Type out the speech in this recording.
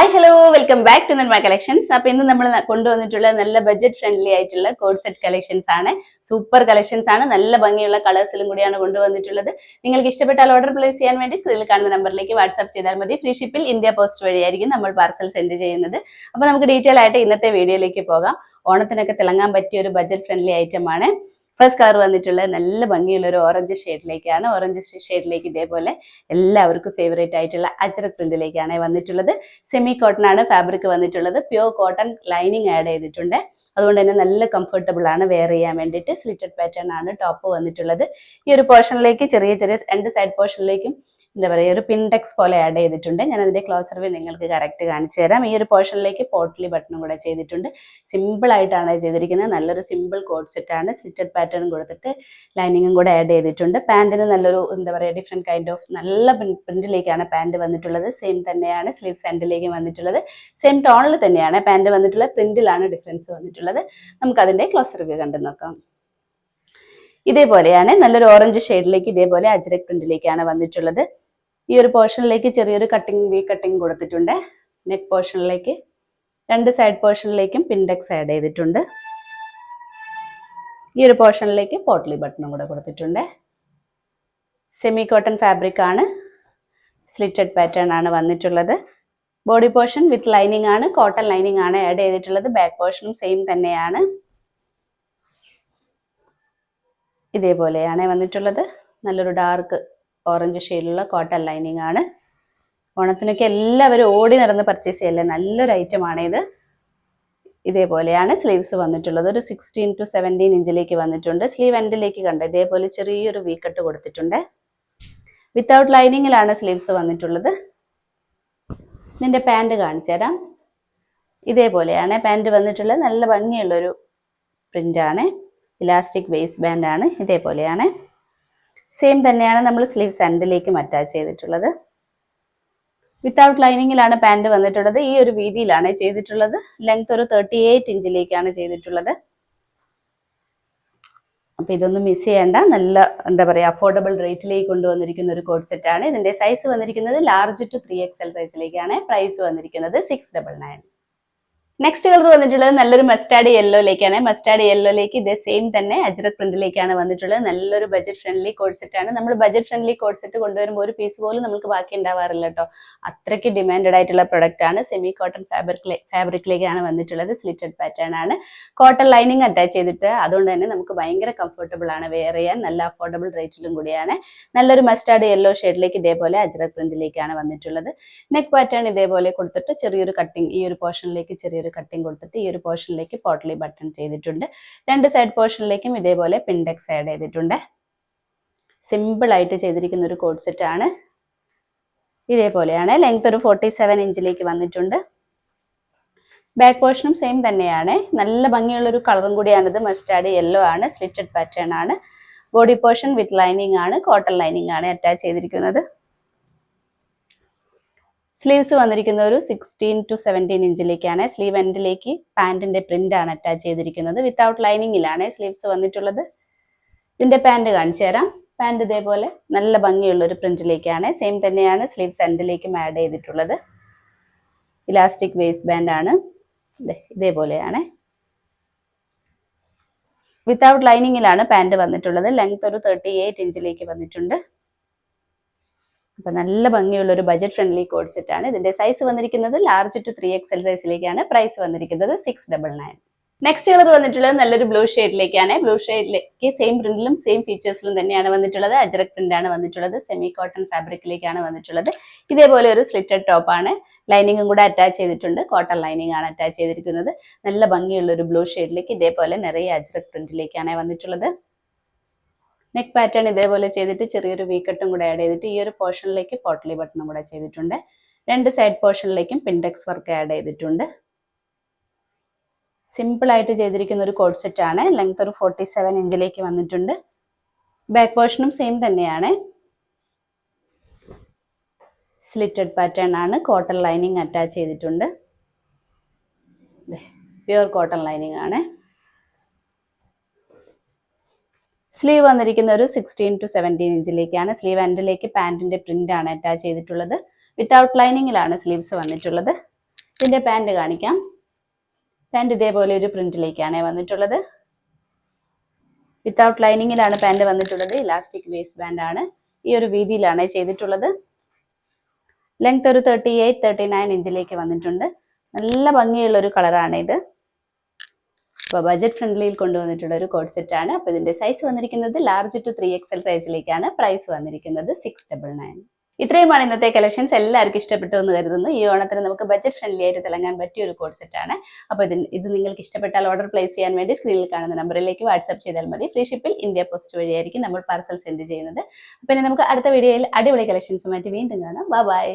Hi hello welcome back to Nirma collections. അപ്പൊ ഇന്ന് നമ്മൾ കൊണ്ടുവന്നിട്ടുള്ള നല്ല ബഡ്ജറ്റ് ഫ്രണ്ട്ലി ആയിട്ടുള്ള കോഡ് സെറ്റ് കളക്ഷൻസ് ആണ്. സൂപ്പർ കളക്ഷൻസ് ആണ്. നല്ല ഭംഗിയുള്ള കളേഴ്സിലും കൂടിയാണ് കൊണ്ടുവന്നിട്ടുള്ളത്. നിങ്ങൾക്ക് ഇഷ്ടപ്പെട്ടാൽ ഓർഡർ പ്ലേസ് ചെയ്യാൻ വേണ്ടി സ്ക്രീനിൽ കാണുന്ന നമ്പറിലേക്ക് വാട്സ്ആപ്പ് ചെയ്താൽ മതി. ഫ്രീ ഷിപ്പിൽ ഇന്ത്യ പോസ്റ്റ് വഴിയായിരിക്കും നമ്മൾ പാർസൽ സെൻഡ് ചെയ്യുന്നത്. അപ്പൊ നമുക്ക് ഡീറ്റെയിൽ ആയിട്ട് ഇന്നത്തെ വീഡിയോയിലേക്ക് പോകാം. ഓണത്തിനൊക്കെ തിളങ്ങാൻ പറ്റിയ ഒരു ബഡ്ജറ്റ് ഫ്രണ്ട്ലി ഐറ്റം ആണ്. ഫസ്റ്റ് കളർ വന്നിട്ടുള്ളത് നല്ല ഭംഗിയുള്ള ഒരു ഓറഞ്ച് ഷെയ്ഡിലേക്കാണ്. ഓറഞ്ച് ഷെയ്ഡിലേക്ക് ഇതേപോലെ എല്ലാവർക്കും ഫേവറേറ്റ് ആയിട്ടുള്ള അജ്രക് പ്രിന്റിലേക്കാണ് വന്നിട്ടുള്ളത്. സെമി കോട്ടൺ ആണ് ഫാബ്രിക് വന്നിട്ടുള്ളത്. പ്യൂർ കോട്ടൺ ലൈനിങ് ആഡ് ചെയ്തിട്ടുണ്ട്. അതുകൊണ്ട് തന്നെ നല്ല കംഫർട്ടബിൾ ആണ് വെയർ ചെയ്യാൻ വേണ്ടിയിട്ട്. സ്ലിറ്റഡ് പാറ്റേൺ ആണ് ടോപ്പ് വന്നിട്ടുള്ളത്. ഈ ഒരു പോർഷനിലേക്ക് ചെറിയ ചെറിയ രണ്ട് സൈഡ് പോർഷനിലേക്കും എന്താ പറയുക ഒരു പിൻടെക്സ് പോലെ ആഡ് ചെയ്തിട്ടുണ്ട്. ഞാൻ അതിന്റെ ക്ലോസർ വ്യൂ നിങ്ങൾക്ക് കറക്റ്റ് കാണിച്ചു തരാം. ഈ ഒരു പോർഷനിലേക്ക് പോട്ട്ലി ബട്ടണും കൂടെ ചെയ്തിട്ടുണ്ട്. സിമ്പിൾ ആയിട്ടാണ് ചെയ്തിരിക്കുന്നത്. നല്ലൊരു സിമ്പിൾ കോഡ് സെറ്റ് ആണ്. സ്ലിറ്റഡ് പാറ്റേൺ കൊടുത്തിട്ട് ലൈനിങ്ങും കൂടെ ആഡ് ചെയ്തിട്ടുണ്ട്. പാന്റിന് നല്ലൊരു എന്താ പറയുക ഡിഫറെന്റ് കൈൻഡ് ഓഫ് നല്ല പ്രിന്റിലേക്കാണ് പാന്റ് വന്നിട്ടുള്ളത്. സെയിം തന്നെയാണ് സ്ലീവ്സ് എൻഡിലേക്ക് വന്നിട്ടുള്ളത്. സെയിം ടോണിൽ തന്നെയാണ് പാന്റ് വന്നിട്ടുള്ളത്. പ്രിന്റിലാണ് ഡിഫറൻസ് വന്നിട്ടുള്ളത്. നമുക്ക് അതിന്റെ ക്ലോസർ വ്യൂ കണ്ടു നോക്കാം. ഇതേപോലെയാണ് നല്ലൊരു ഓറഞ്ച് ഷെയ്ഡിലേക്ക് ഇതേപോലെ അജ്രക് പ്രിന്റിലേക്കാണ് വന്നിട്ടുള്ളത്. ഈ ഒരു പോർഷനിലേക്ക് ചെറിയൊരു കട്ടിങ് വി കട്ടിങ് കൊടുത്തിട്ടുണ്ട്. നെക്ക് പോർഷനിലേക്ക് രണ്ട് സൈഡ് പോർഷനിലേക്കും പിൻടെക്സ് ആഡ് ചെയ്തിട്ടുണ്ട്. ഈ ഒരു പോർഷനിലേക്ക് പോട്ട്ലി ബട്ടണും കൂടെ കൊടുത്തിട്ടുണ്ട്. സെമി കോട്ടൺ ഫാബ്രിക് ആണ്. സ്ലിറ്റഡ് പാറ്റേൺ ആണ് വന്നിട്ടുള്ളത്. ബോഡി പോർഷൻ വിത്ത് ലൈനിങ് ആണ്. കോട്ടൺ ലൈനിങ് ആണ് ആഡ് ചെയ്തിട്ടുള്ളത്. ബാക്ക് പോർഷനും സെയിം തന്നെയാണ്. ഇതേപോലെയാണ് വന്നിട്ടുള്ളത്. നല്ലൊരു ഡാർക്ക് ഓറഞ്ച് ഷെയ്ഡിലുള്ള കോട്ടൺ ലൈനിങ് ആണ്. ഓണത്തിനൊക്കെ എല്ലാവരും ഓടി നടന്ന് പർച്ചേസ് ചെയ്യല്ലേ, നല്ലൊരു ഐറ്റം ആണ് ഇത്. ഇതേപോലെയാണ് സ്ലീവ്സ് വന്നിട്ടുള്ളത്. ഒരു 16 to 17 ഇഞ്ചിലേക്ക് വന്നിട്ടുണ്ട്. സ്ലീവ് എൻഡിലേക്ക് കണ്ട ഇതേപോലെ ചെറിയൊരു വി കട്ട് കൊടുത്തിട്ടുണ്ട്. വിത്തൗട്ട് ലൈനിങ്ങിലാണ് സ്ലീവ്സ് വന്നിട്ടുള്ളത്. ഇതിന്റെ പാന്റ് കാണിച്ചു തരാം. ഇതേപോലെയാണ് പാന്റ് വന്നിട്ടുള്ളത്. നല്ല ഭംഗിയുള്ളൊരു പ്രിന്റ് ആണ്. ഇലാസ്റ്റിക് വേസ്റ്റ് ബാൻഡ് ആണ്. ഇതേപോലെയാണ്. സെയിം തന്നെയാണ് നമ്മൾ സ്ലീവ്സ് എൻഡിലേക്കും അറ്റാച്ച് ചെയ്തിട്ടുള്ളത്. വിത്തൗട്ട് ലൈനിങ്ങിലാണ് പാന്റ് വന്നിട്ടുള്ളത്. ഈ ഒരു വീതിയിലാണ് ചെയ്തിട്ടുള്ളത്. ലെങ്ത് ഒരു 38 ഇഞ്ചിലേക്കാണ് ചെയ്തിട്ടുള്ളത്. അപ്പൊ ഇതൊന്നും മിസ് ചെയ്യേണ്ട. നല്ല എന്താ പറയുക അഫോർഡബിൾ റേറ്റിലേക്ക് കൊണ്ടുവന്നിരിക്കുന്ന ഒരു കോഡ് സെറ്റ് ആണ്. ഇതിന്റെ സൈസ് വന്നിരിക്കുന്നത് ലാർജ് ടു 3XL സൈസിലേക്കാണ്. പ്രൈസ് വന്നിരിക്കുന്നത് 699. നെക്സ്റ്റ് കളർ വന്നിട്ടുള്ളത് നല്ലൊരു മസ്റ്റാർഡ് യെല്ലോയിലേക്കാണ്. മസ്റ്റാർഡ് യെല്ലോയിലേക്ക് ഇതേ സെയിം തന്നെ അജ്രക് പ്രിന്റിലേക്കാണ് വന്നിട്ടുള്ളത്. നല്ലൊരു ബഡ്ജറ്റ് ഫ്രണ്ട്ലി കോഡ് സെറ്റ് ആണ്. നമ്മൾ ബഡ്ജറ്റ് ഫ്രണ്ട്ലി കോഡ് സെറ്റ് കൊണ്ടുവരുമ്പോൾ ഒരു പീസ് പോലും നമുക്ക് ബാക്കി ഉണ്ടാവാറില്ല കേട്ടോ. അത്രയ്ക്ക് ഡിമാൻഡഡ് ആയിട്ടുള്ള പ്രൊഡക്റ്റ് ആണ്. സെമി കോട്ടൺ ഫാബ്രിക്കിലേക്കാണ് വന്നിട്ടുള്ളത്. സ്ലിറ്റഡ് പാറ്റേൺ ആണ്. കോട്ടൺ ലൈനിങ് അറ്റാച്ച് ചെയ്തിട്ട് അതുകൊണ്ട് തന്നെ നമുക്ക് ഭയങ്കര കംഫർട്ടബിൾ ആണ് വെയർ ചെയ്യാൻ. നല്ല അഫോർഡബിൾ റേറ്റിലും കൂടിയാണ്. നല്ലൊരു മസ്റ്റാർഡ് യെല്ലോ ഷെയ്ഡിലേക്ക് ഇതേപോലെ അജ്രക് പ്രിന്റിലേക്കാണ് വന്നിട്ടുള്ളത്. നെക്ക് പാറ്റേൺ ഇതേപോലെ കൊടുത്തിട്ട് ചെറിയൊരു കട്ടിങ് ഈ ഒരു പോർഷനിലേക്ക് ചെറിയൊരു കട്ടിങ് കൊടുത്തിട്ട് ഈ ഒരു പോർഷനിലേക്ക് പോട്ട്ലി ബട്ടൺ ചെയ്തിട്ടുണ്ട്. രണ്ട് സൈഡ് പോർഷനിലേക്കും ഇതേപോലെ പിൻടെക്സ് ആഡ് ചെയ്തിട്ടുണ്ട്. സിമ്പിൾ ആയിട്ട് ചെയ്തിരിക്കുന്ന ഒരു കോഡ് സെറ്റ് ആണ്. ഇതേപോലെയാണ്. ലെങ്ത് ഒരു 47 ഇഞ്ചിലേക്ക് വന്നിട്ടുണ്ട്. ബാക്ക് പോർഷനും സെയിം തന്നെയാണ്. നല്ല ഭംഗിയുള്ള ഒരു കളറും കൂടിയാണിത്. മസ്റ്റാർഡ് യെല്ലോ ആണ്. സ്ലിറ്റഡ് പാറ്റേൺ ആണ്. ബോഡി പോർഷൻ വിത്ത് ലൈനിങ് ആണ്. കോട്ടൺ ലൈനിങ് ആണ് അറ്റാച്ച് ചെയ്തിരിക്കുന്നത്. സ്ലീവ്സ് വന്നിരിക്കുന്ന ഒരു 16 to 17 ഇഞ്ചിലേക്കാണ്. സ്ലീവ് എൻഡിലേക്ക് പാന്റിന്റെ പ്രിന്റ് ആണ് അറ്റാച്ച് ചെയ്തിരിക്കുന്നത്. വിത്തൗട്ട് ലൈനിങ്ങിലാണ് സ്ലീവ്സ് വന്നിട്ടുള്ളത്. ഇതിന്റെ പാന്റ് കാണിച്ചു തരാം. പാന്റ് ഇതേപോലെ നല്ല ഭംഗിയുള്ള ഒരു പ്രിന്റിലേക്കാണ്. സെയിം തന്നെയാണ് സ്ലീവ്സ് എൻഡിലേക്കും ആഡ് ചെയ്തിട്ടുള്ളത്. ഇലാസ്റ്റിക് വേസ്റ്റ് ബാൻഡ് ആണ്. ഇതേപോലെയാണ്. വിത്തൗട്ട് ലൈനിങ്ങിലാണ് പാന്റ് വന്നിട്ടുള്ളത്. ലെങ്ത് ഒരു 38 ഇഞ്ചിലേക്ക് വന്നിട്ടുണ്ട്. അപ്പൊ നല്ല ഭംഗിയുള്ള ഒരു ബഡ്ജറ്റ് ഫ്രണ്ട്ലി കോഡ് സെറ്റ് ആണ്. ഇതിന്റെ സൈസ് വന്നിരിക്കുന്നത് ലാർജ് ടു 3XL സൈസിലേക്കാണ്. പ്രൈസ് വന്നിരിക്കുന്നത് 699. നെക്സ്റ്റ് കളർ വന്നിട്ടുള്ളത് നല്ലൊരു ബ്ലൂ ഷെയ്ഡിലേക്കാണ്. ബ്ലൂ ഷെയ്ഡിലേക്ക് സെയിം പ്രിന്റിലും സെയിം ഫീച്ചേഴ്സിലും തന്നെയാണ് വന്നിട്ടുള്ളത്. അജ്രക് പ്രിന്റ് ആണ് വന്നിട്ടുള്ളത്. സെമി കോട്ടൺ ഫാബ്രിക്കിലേക്കാണ് വന്നിട്ടുള്ളത്. ഇതേപോലെ ഒരു സ്ലിറ്റഡ് ടോപ്പ് ആണ്. ലൈനിങ്ങും കൂടെ അറ്റാച്ച് ചെയ്തിട്ടുണ്ട്. കോട്ടൺ ലൈനിങ് ആണ് അറ്റാച്ച് ചെയ്തിരിക്കുന്നത്. നല്ല ഭംഗിയുള്ള ഒരു ബ്ലൂ ഷെയ്ഡിലേക്ക് ഇതേപോലെ നിറയെ അജ്രക് പ്രിന്റിലേക്കാണ് വന്നിട്ടുള്ളത്. നെക്ക് പാറ്റേൺ ഇതേപോലെ ചെയ്തിട്ട് ചെറിയൊരു വി കട്ടും കൂടെ ആഡ് ചെയ്തിട്ട് ഈ ഒരു പോർഷനിലേക്ക് പോട്ട്ലി ബട്ടണും കൂടെ ചെയ്തിട്ടുണ്ട്. രണ്ട് സൈഡ് പോർഷനിലേക്കും പിൻടെക്സ് വർക്ക് ആഡ് ചെയ്തിട്ടുണ്ട്. സിമ്പിൾ ആയിട്ട് ചെയ്തിരിക്കുന്ന ഒരു കോഡ് സെറ്റ് ആണ്. ലെങ്ത് ഒരു 47 ഇഞ്ചിലേക്ക് വന്നിട്ടുണ്ട്. ബാക്ക് പോർഷനും സെയിം തന്നെയാണ്. സ്ലിറ്റഡ് പാറ്റേൺ ആണ്. കോട്ടൺ ലൈനിങ് അറ്റാച്ച് ചെയ്തിട്ടുണ്ട്. പ്യൂർ കോട്ടൺ ലൈനിങ് ആണ്. സ്ലീവ് വന്നിരിക്കുന്ന ഒരു 16 to 17 ഇഞ്ചിലേക്കാണ്. സ്ലീവ് എൻഡിലേക്ക് പാന്റിന്റെ പ്രിന്റ് ആണ് അറ്റാച്ച് ചെയ്തിട്ടുള്ളത്. വിത്തൗട്ട് ലൈനിങ്ങിലാണ് സ്ലീവ്സ് വന്നിട്ടുള്ളത്. ഇതിന്റെ പാൻറ് കാണിക്കാം. പാൻറ് ഇതേപോലെ ഒരു പ്രിന്റിലേക്കാണ് വന്നിട്ടുള്ളത്. വിത്തൗട്ട് ലൈനിങ്ങിലാണ് പാൻറ് വന്നിട്ടുള്ളത്. ഇലാസ്റ്റിക് വേസ്റ്റ് ബാൻഡ് ആണ്. ഈ ഒരു വീതിയിലാണ് ചെയ്തിട്ടുള്ളത്. ലെങ്ത് ഒരു 38-39 ഇഞ്ചിലേക്ക് വന്നിട്ടുണ്ട്. നല്ല ഭംഗിയുള്ള ഒരു കളറാണ് ഇത്. അപ്പോൾ ബഡ്ജറ്റ് ഫ്രണ്ട്ലിയിൽ കൊണ്ടുവന്നിട്ടുള്ള ഒരു കോഡ് സെറ്റ് ആണ്. അപ്പോൾ ഇതിന്റെ സൈസ് വന്നിരിക്കുന്നത് ലാർജ് ടു 3XL സൈസിലേക്കാണ്. പ്രൈസ് വന്നിരിക്കുന്നത് 699. ഇത്രയുമാണ് ഇന്നത്തെ കളക്ഷൻസ്. എല്ലാവർക്കും ഇഷ്ടപ്പെട്ടു എന്ന് കരുതുന്നു. ഈ ഓണത്തിന് നമുക്ക് ബഡ്ജറ്റ് ഫ്രണ്ട്ലി ആയിട്ട് തിളങ്ങാൻ പറ്റിയ ഒരു കോഡ് സെറ്റ് ആണ്. അപ്പോൾ ഇത് നിങ്ങൾക്ക് ഇഷ്ടപ്പെട്ടാൽ ഓർഡർ പ്ലേസ് ചെയ്യാൻ വേണ്ടി സ്ക്രീനിൽ കാണുന്ന നമ്പറിലേക്ക് വാട്സ്ആപ്പ് ചെയ്താൽ മതി. ഫ്രീ ഷിപ്പിൽ ഇന്ത്യ പോസ്റ്റ് വഴിയായിരിക്കും നമ്മൾ പാർസൽ സെൻഡ് ചെയ്യുന്നത്. അപ്പോൾ ഇനി നമുക്ക് അടുത്ത വീഡിയോയിൽ അടിപൊളി കളക്ഷൻസുമായിട്ട് വീണ്ടും കാണാം. ബൈ.